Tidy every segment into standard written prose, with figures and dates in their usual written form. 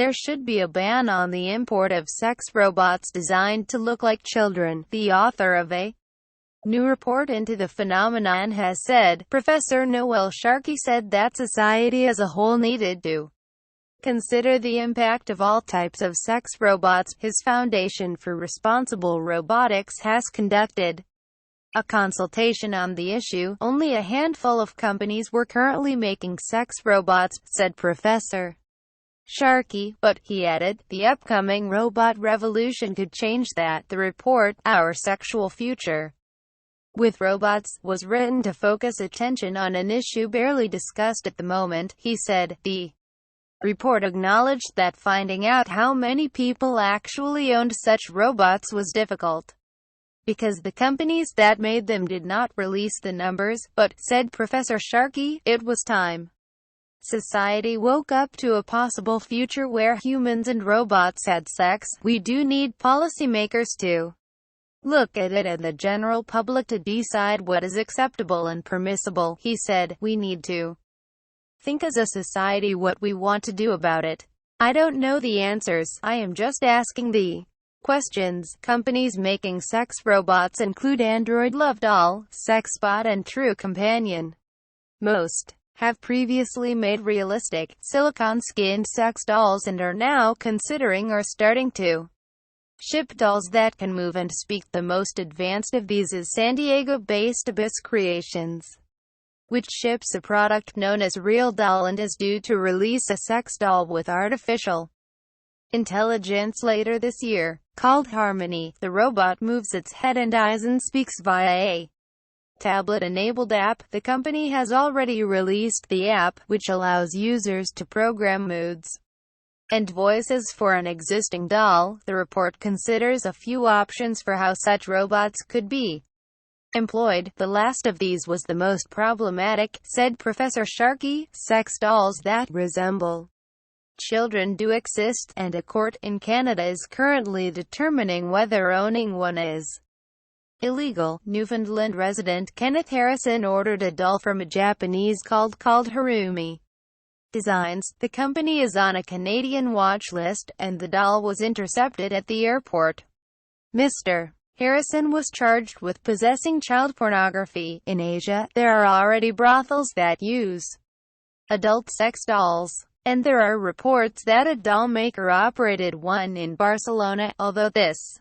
There should be a ban on the import of sex robots designed to look like children, the author of a new report into the phenomenon has said. Professor Noel Sharkey said that society as a whole needed to consider the impact of all types of sex robots. His Foundation for Responsible Robotics has conducted a consultation on the issue. Only a handful of companies were currently making sex robots, said Professor Sharkey, but, he added, the upcoming robot revolution could change that. The report, Our Sexual Future with Robots, was written to focus attention on an issue barely discussed at the moment, he said. The report acknowledged that finding out how many people actually owned such robots was difficult, because the companies that made them did not release the numbers, but, said Professor Sharkey, it was time society woke up to a possible future where humans and robots had sex. We do need policymakers to look at it and the general public to decide what is acceptable and permissible, he said. We need to think as a society what we want to do about it. I don't know the answers. I am just asking the questions. Companies making sex robots include Android Love Doll, SexBot and True Companion. Most have previously made realistic, silicone-skinned sex dolls and are now considering or starting to ship dolls that can move and speak. The most advanced of these is San Diego-based Abyss Creations, which ships a product known as Real Doll and is due to release a sex doll with artificial intelligence later this year. Called Harmony, the robot moves its head and eyes and speaks via a tablet-enabled app. The company has already released the app, which allows users to program moods and voices for an existing doll. The report considers a few options for how such robots could be employed. The last of these was the most problematic, said Professor Sharkey. Sex dolls that resemble children do exist, and a court in Canada is currently determining whether owning one is illegal. Newfoundland resident Kenneth Harrison ordered a doll from a Japanese called Harumi Designs. The company is on a Canadian watch list, and the doll was intercepted at the airport. Mr. Harrison was charged with possessing child pornography. In Asia, there are already brothels that use adult sex dolls, and there are reports that a doll maker operated one in Barcelona, although this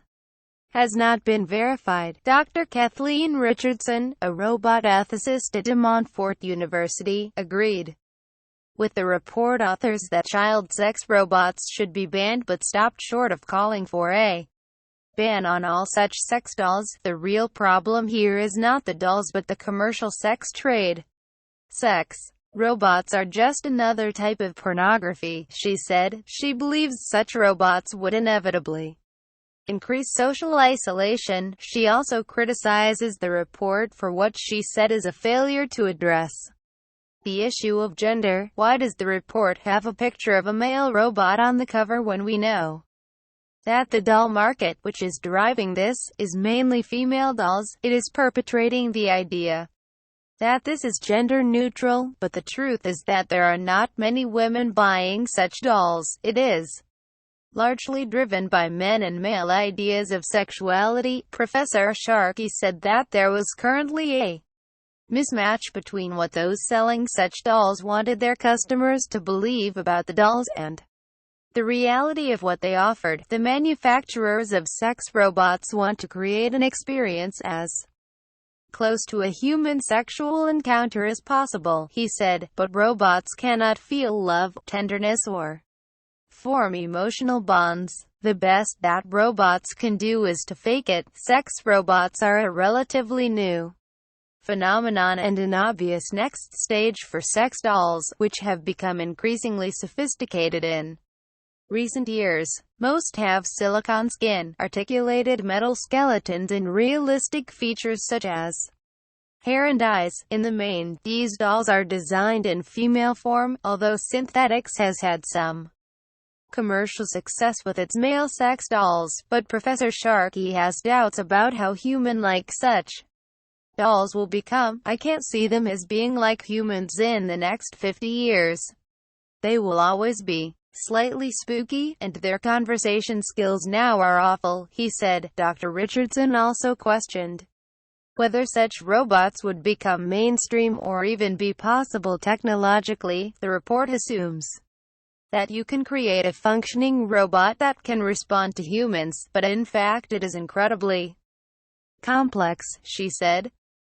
has not been verified. Dr. Kathleen Richardson, a robot ethicist at De Montfort University, agreed with the report authors that child sex robots should be banned, but stopped short of calling for a ban on all such sex dolls. The real problem here is not the dolls but the commercial sex trade. Sex robots are just another type of pornography, she said. She believes such robots would inevitably increase social isolation. She also criticizes the report for what she said is a failure to address the issue of gender. Why does the report have a picture of a male robot on the cover when we know that the doll market, which is driving this, is mainly female dolls? It is perpetrating the idea that this is gender neutral, but the truth is that there are not many women buying such dolls. It is largely driven by men and male ideas of sexuality. Professor Sharkey said that there was currently a mismatch between what those selling such dolls wanted their customers to believe about the dolls and the reality of what they offered. The manufacturers of sex robots want to create an experience as close to a human sexual encounter as possible, he said, but robots cannot feel love, tenderness or form emotional bonds. The best that robots can do is to fake it. Sex robots are a relatively new phenomenon and an obvious next stage for sex dolls, which have become increasingly sophisticated in recent years. Most have silicone skin, articulated metal skeletons and realistic features such as hair and eyes. In the main, these dolls are designed in female form, although synthetics has had some commercial success with its male sex dolls, but Professor Sharkey has doubts about how human-like such dolls will become. I can't see them as being like humans in the next 50 years. They will always be slightly spooky, and their conversation skills now are awful, he said. Dr. Richardson also questioned whether such robots would become mainstream or even be possible technologically. The report assumes that you can create a functioning robot that can respond to humans, but in fact it is incredibly complex, she said.